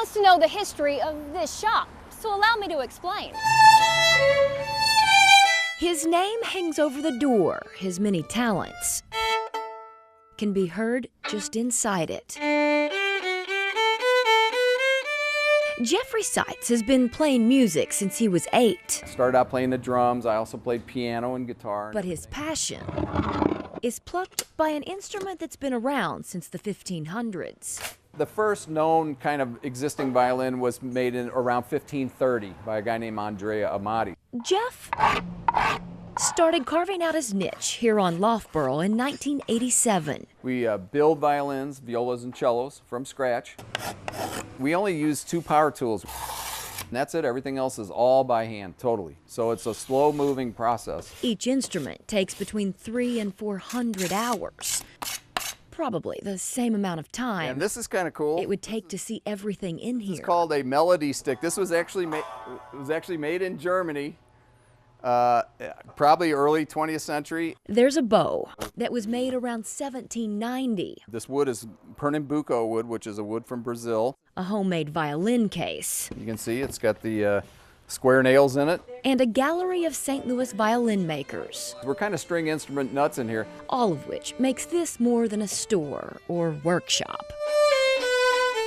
wants to know the history of this shop, so allow me to explain. His name hangs over the door. His many talents can be heard just inside it. Jeffrey Seitz has been playing music since he was 8. Started out playing the drums. I also played piano and guitar. But his passion is plucked by an instrument that's been around since the 1500s. The first known kind of existing violin was made in around 1530 by a guy named Andrea Amati. Jeff started carving out his niche here on Loughborough in 1987. We build violins, violas, and cellos from scratch. We only use 2 power tools. And that's it. Everything else is all by hand, totally. So it's a slow-moving process. Each instrument takes between 300 and 400 hours. Probably the same amount of time. And this is kind of cool. It would take to see everything in here. It's called a melody stick. This was actually made in Germany. Probably early 20th century. There's a bow that was made around 1790. This wood is Pernambuco wood, which is a wood from Brazil. A homemade violin case. You can see it's got the square nails in it. And a gallery of St. Louis violin makers. We're kind of string instrument nuts in here. All of which makes this more than a store or workshop.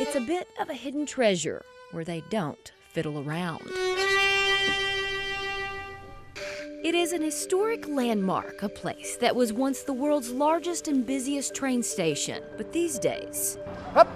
It's a bit of a hidden treasure where they don't fiddle around. It is an historic landmark, a place that was once the world's largest and busiest train station. But these days, Up.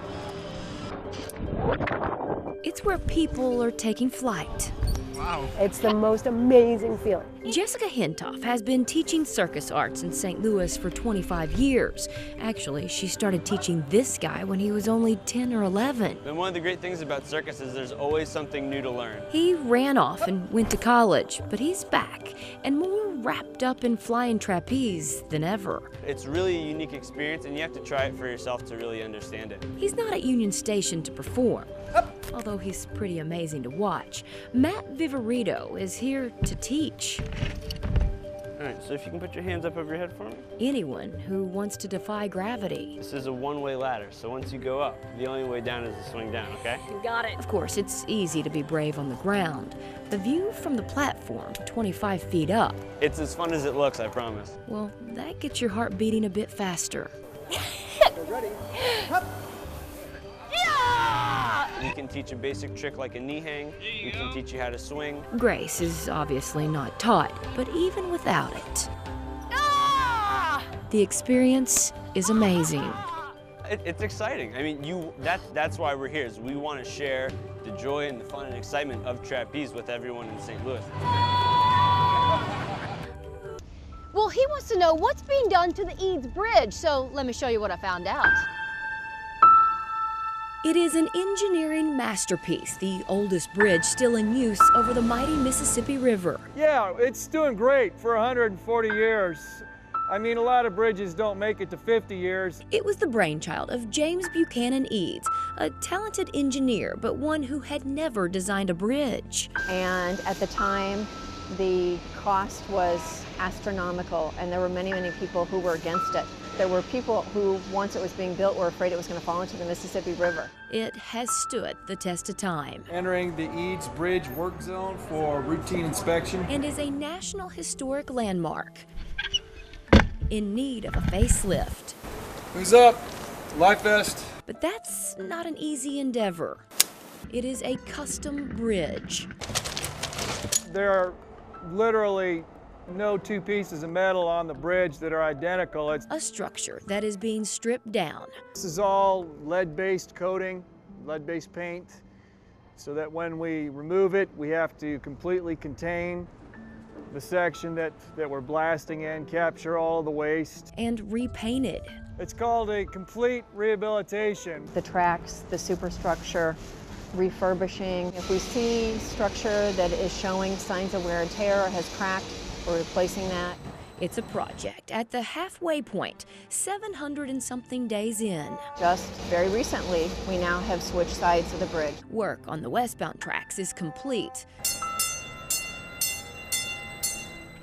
it's where people are taking flight. Wow. It's the most amazing feeling. Jessica Hintoff has been teaching circus arts in St. Louis for 25 years. Actually, she started teaching this guy when he was only 10 or 11. And one of the great things about circus is there's always something new to learn. He ran off and went to college, but he's back and more wrapped up in flying trapeze than ever. It's really a unique experience, and you have to try it for yourself to really understand it. He's not at Union Station to perform, although he's pretty amazing to watch. Matt Viverito is here to teach. All right, so if you can put your hands up over your head for me. Anyone who wants to defy gravity. This is a one-way ladder, so once you go up, the only way down is to swing down, okay? You got it. Of course, it's easy to be brave on the ground. The view from the platform, 25 feet up, It's as fun as it looks, I promise. well, that gets your heart beating a bit faster. Ready? You can teach a basic trick like a knee hang. We can teach you how to swing. Grace is obviously not taught, but even without it, the experience is amazing. It's exciting. I mean, that's why we're here, is we want to share the joy and the fun and excitement of trapeze with everyone in St. Louis. Well, he wants to know what's being done to the Eads Bridge, so let me show you what I found out. It is an engineering masterpiece, the oldest bridge still in use over the mighty Mississippi River. Yeah, it's doing great for 140 years. I mean, a lot of bridges don't make it to 50 years. It was the brainchild of James Buchanan Eads, a talented engineer, but one who had never designed a bridge. And at the time, the cost was astronomical, and there were many, many people who were against it. There were people who, once it was being built, were afraid it was going to fall into the Mississippi River. It has stood the test of time. Entering the Eads Bridge work zone for routine inspection. And is a National Historic Landmark in need of a facelift. Who's up? Life vest. But that's not an easy endeavor. It is a custom bridge. There are literally no 2 pieces of metal on the bridge that are identical. It's A structure that is being stripped down. This is all lead-based coating, lead-based paint, so that when we remove it, we have to completely contain the section that we're blasting in, capture all of the waste. And repainted. It's called a complete rehabilitation. The tracks, the superstructure, refurbishing. If we see structure that is showing signs of wear and tear or has cracked, we're replacing that. It's a project at the halfway point, 700 and something days in. Just very recently, we now have switched sides of the bridge. Work on the westbound tracks is complete.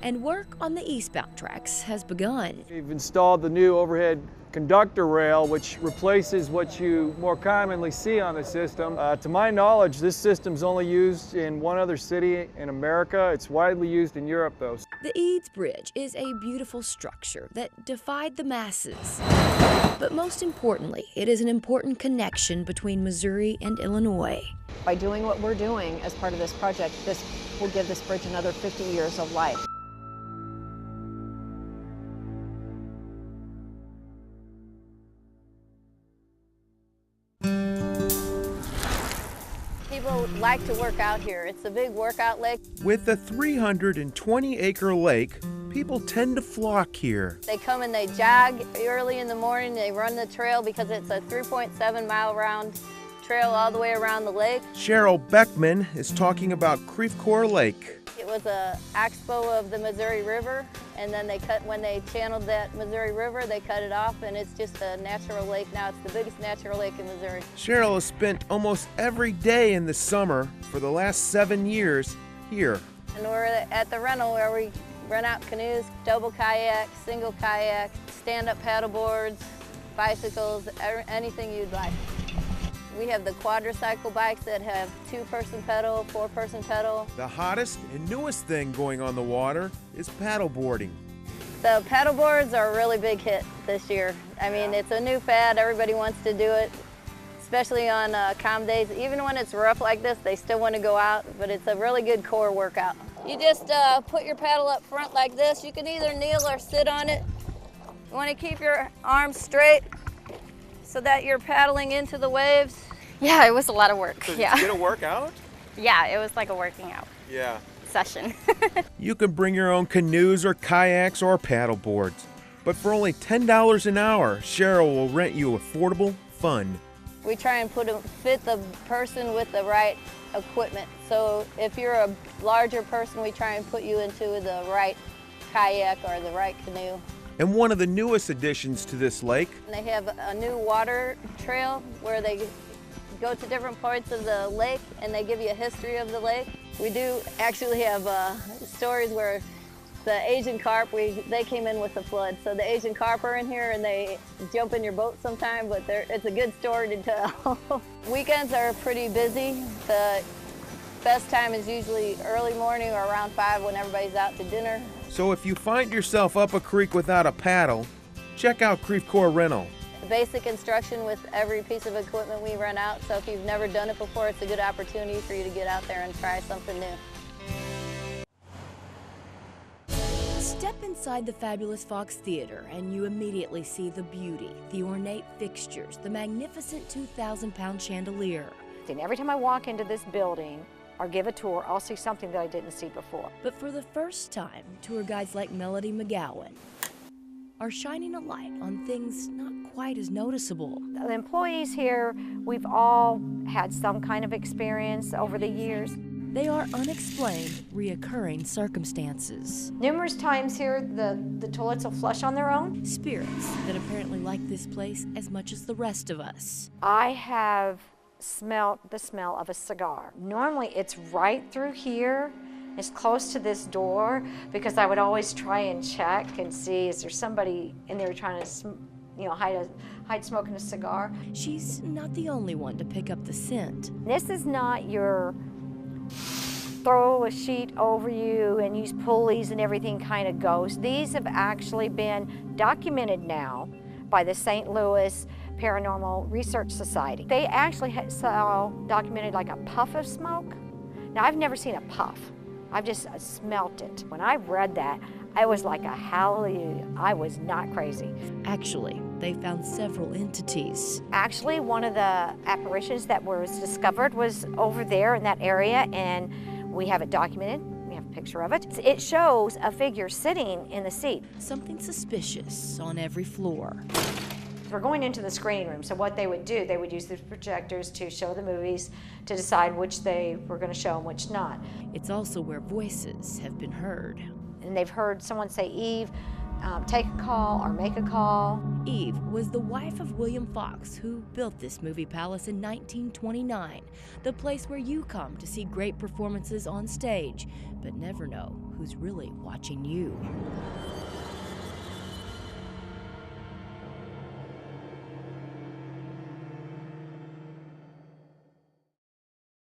And work on the eastbound tracks has begun. We've installed the new overhead conductor rail, which replaces what you more commonly see on the system. To my knowledge, this system's only used in one other city in America. It's widely used in Europe, though. The Eads Bridge is a beautiful structure that defied the masses. But most importantly, it is an important connection between Missouri and Illinois. By doing what we're doing as part of this project, this will give this bridge another 50 years of life. People like to work out here. It's a big workout lake. With a 320-acre lake, people tend to flock here. They come and they jog early in the morning. They run the trail because it's a 3.7-mile round trail all the way around the lake. Cheryl Beckman is talking about Creve Lake. It was a expo of the Missouri River, and then when they channeled that Missouri River, they cut it off, and it's just a natural lake now. It's the biggest natural lake in Missouri. Cheryl has spent almost every day in the summer for the last 7 years here. And we're at the rental where we rent out canoes, double kayaks, single kayaks, stand-up paddle boards, bicycles, anything you'd like. We have the quadricycle bikes that have 2-person pedal, 4-person pedal. The hottest and newest thing going on the water is paddleboarding. The paddle boards are a really big hit this year. I mean, it's a new fad. Everybody wants to do it, especially on calm days. Even when it's rough like this, they still want to go out, but it's a really good core workout. You just put your paddle up front like this. You can either kneel or sit on it. You want to keep your arms straight so that you're paddling into the waves. Yeah, it was a lot of work. So yeah. Did you get a workout? Yeah, it was like a working out session. You can bring your own canoes or kayaks or paddle boards. But for only $10 an hour, Cheryl will rent you affordable fun. We try and fit the person with the right equipment. So if you're a larger person, we try and put you into the right kayak or the right canoe. And one of the newest additions to this lake. And they have a new water trail where they go to different parts of the lake and they give you a history of the lake. We do actually have stories where the Asian carp, they came in with the flood. So the Asian carp are in here and they jump in your boat sometime, but it's a good story to tell. Weekends are pretty busy. The best time is usually early morning or around 5 when everybody's out to dinner. So if you find yourself up a creek without a paddle, check out Creve Rental. Basic instruction with every piece of equipment we rent out, so if you've never done it before, it's a good opportunity for you to get out there and try something new. Step inside the fabulous Fox Theater and you immediately see the beauty, the ornate fixtures, the magnificent 2,000-pound chandelier. And every time I walk into this building or give a tour, I'll see something that I didn't see before. But for the first time, tour guides like Melody McGowan are shining a light on things not quite as noticeable. The employees here, we've all had some kind of experience over the years. They are unexplained, reoccurring circumstances. Numerous times here, the toilets will flush on their own. Spirits that apparently like this place as much as the rest of us. I have smelt the smell of a cigar. Normally it's right through here. It's close to this door because I would always try and check and see, is there somebody in there trying to hide smoking a cigar? She's not the only one to pick up the scent. This is not your throw a sheet over you and use pulleys and everything kind of goes. These have actually been documented now by the St. Louis Paranormal Research Society. They actually saw documented like a puff of smoke. Now I've never seen a puff. I've just smelt it. When I read that, I was like a hallelujah. I was not crazy. Actually, they found several entities. Actually, one of the apparitions that was discovered was over there in that area, and we have it documented. We have a picture of it. It shows a figure sitting in the seat. Something suspicious on every floor. We're going into the screening room, so what they would do, they would use the projectors to show the movies to decide which they were going to show and which not. It's also where voices have been heard. And they've heard someone say Eve, take a call or make a call. Eve was the wife of William Fox, who built this movie palace in 1929, the place where you come to see great performances on stage, but never know who's really watching you.